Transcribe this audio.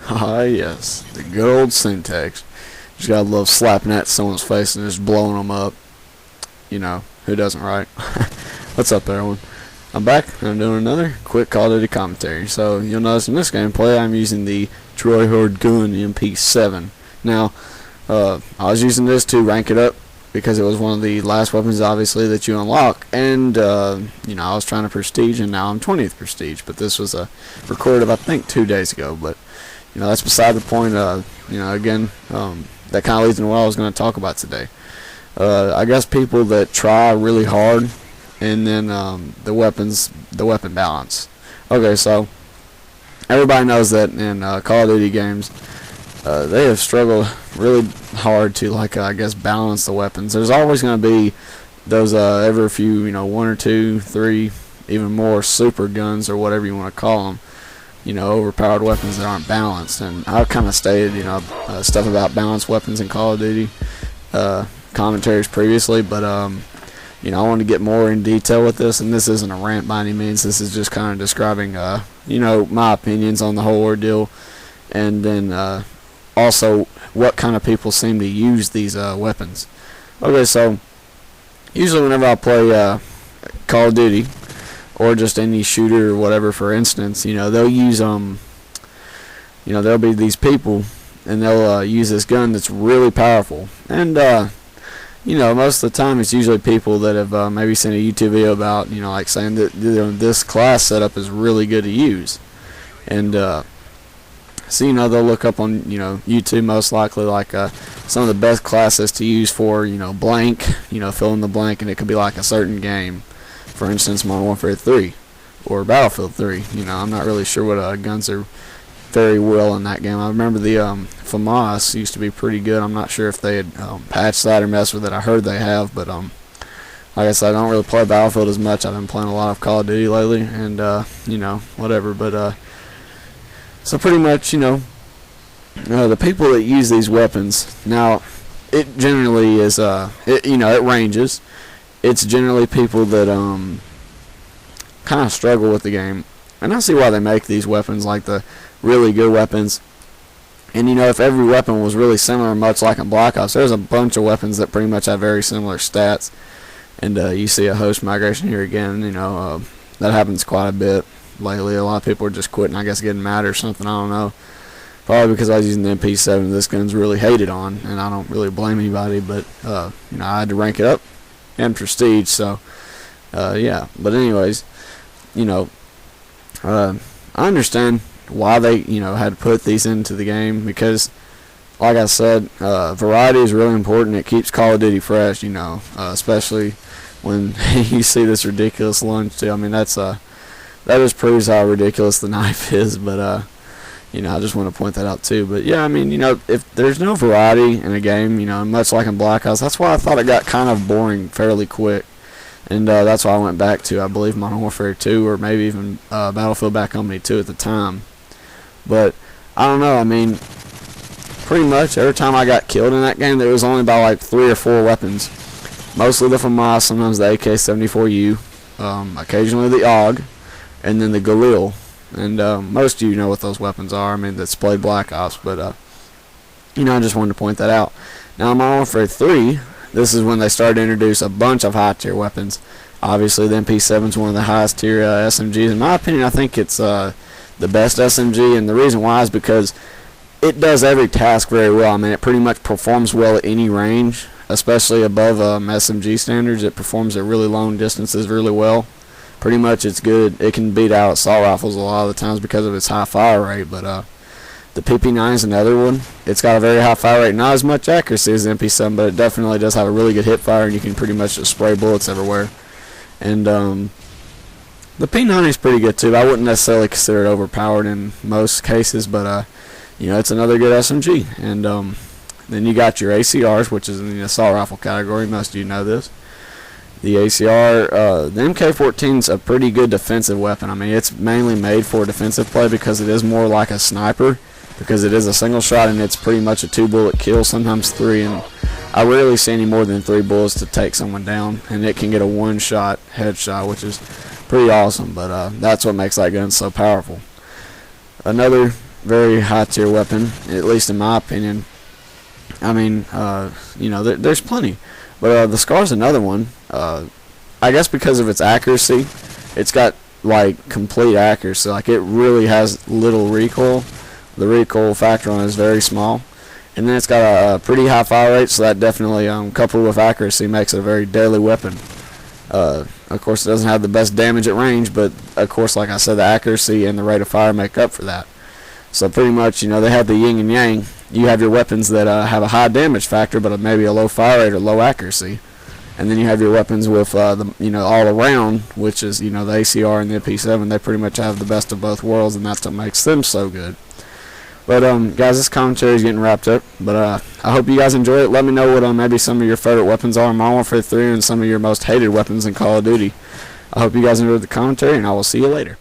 Ah, yes, the good old syntax. Just gotta love slapping at someone's face and just blowing them up. You know, who doesn't, right? What's up, everyone? I'm back, and I'm doing another quick Call of Duty commentary. So, you'll notice in this gameplay, I'm using the Troy Horde Gun MP7. Now, I was using this to rank it up because it was one of the last weapons, obviously, that you unlock. And, you know, I was trying to prestige, and now I'm 20th prestige. But this was recorded, I think, 2 days ago. But, you know, that's beside the point. You know, again, that kind of leads into what I was going to talk about today. I guess people that try really hard, and then the weapon balance. Okay, so everybody knows that in Call of Duty games, they have struggled really hard to, I guess, balance the weapons. There's always going to be those every few, you know, 1 or 2, 3, even more super guns or whatever you want to call them. You know, overpowered weapons that aren't balanced. And I've kind of stated, you know, stuff about balanced weapons in Call of Duty commentaries previously, but you know, I want to get more in detail with this, and this isn't a rant by any means. This is just kind of describing, you know, my opinions on the whole ordeal, and then also what kind of people seem to use these weapons. Okay, so usually whenever I play Call of Duty or just any shooter or whatever, for instance, you know, they'll use you know, there'll be these people, and they'll use this gun that's really powerful, and you know, most of the time it's usually people that have maybe seen a YouTube video about, you know, like saying that, you know, this class setup is really good to use. And so, you know, they'll look up on, you know, YouTube most likely like some of the best classes to use for, you know, blank, you know, fill in the blank, and it could be like a certain game. For instance, Modern Warfare 3 or Battlefield 3. You know, I'm not really sure what guns are very well in that game. I remember the FAMAS used to be pretty good. I'm not sure if they had patched that or messed with it. I heard they have, but like I said, I don't really play Battlefield as much. I've been playing a lot of Call of Duty lately, and you know, whatever. But so pretty much, you know, the people that use these weapons, now it generally is you know, it ranges. It's generally people that kind of struggle with the game, and I see why they make these weapons, like the really good weapons. And you know, if every weapon was really similar, much like in Black Ops, there's a bunch of weapons that pretty much have very similar stats. And you see a host migration here again. You know, that happens quite a bit lately. A lot of people are just quitting, I guess, getting mad or something. I don't know. Probably because I was using the MP7. This gun's really hated on, and I don't really blame anybody. But you know, I had to rank it up and prestige. So yeah. But anyways, you know, I understand why they, you know, had to put these into the game, because like I said, variety is really important. It keeps Call of Duty fresh, you know, especially when you see this ridiculous lunge too. I mean, that just proves how ridiculous the knife is. But you know, I just want to point that out too. But yeah, I mean, you know, if there's no variety in a game, you know, much like in Black Ops, that's why I thought it got kind of boring fairly quick. And that's why I went back to, I believe, Modern Warfare 2, or maybe even Battlefield Bad Company 2 at the time. But I don't know, I mean, pretty much every time I got killed in that game, there was only about like 3 or 4 weapons. Mostly the FAMAS, sometimes the AK-74U, occasionally the AUG, and then the Galil. And most of you know what those weapons are. I mean, that's played Black Ops, but you know, I just wanted to point that out. Now, in Modern Warfare 3, this is when they started to introduce a bunch of high-tier weapons. Obviously, the MP7 is one of the highest-tier SMGs. In my opinion, I think it's the best SMG, and the reason why is because it does every task very well. I mean, it pretty much performs well at any range, especially above SMG standards. It performs at really long distances really well. Pretty much it's good. It can beat out assault rifles a lot of the times because of its high fire rate, but the PP9 is another one. It's got a very high fire rate, not as much accuracy as the MP7, but it definitely does have a really good hip fire, and you can pretty much just spray bullets everywhere. And the P90 is pretty good too. I wouldn't necessarily consider it overpowered in most cases, but you know, it's another good SMG. And then you got your ACRs, which is in the assault rifle category. Most of you know this. The ACR, the MK14 is a pretty good defensive weapon. I mean, it's mainly made for defensive play because it is more like a sniper, because it is a single shot and it's pretty much a 2-bullet kill, sometimes 3, and I rarely see any more than 3 bullets to take someone down, and it can get a 1-shot headshot, which is pretty awesome. But that's what makes that gun so powerful. Another very high tier weapon, at least in my opinion. I mean, you know, there's plenty, but the Scar's another one. I guess because of its accuracy, it's got like complete accuracy. Like it really has little recoil. The recoil factor on it is very small, and then it's got a pretty high fire rate, so that definitely, coupled with accuracy, makes it a very deadly weapon. Of course, it doesn't have the best damage at range, but of course, like I said, the accuracy and the rate of fire make up for that. So pretty much, you know, they have the yin and yang. You have your weapons that have a high damage factor, but maybe a low fire rate or low accuracy. And then you have your weapons with the, you know, all around, which is, you know, the ACR and the MP7. They pretty much have the best of both worlds, and that's what makes them so good. But guys, this commentary is getting wrapped up. But I hope you guys enjoy it. Let me know what maybe some of your favorite weapons are in Modern Warfare 3 and some of your most hated weapons in Call of Duty. I hope you guys enjoyed the commentary, and I will see you later.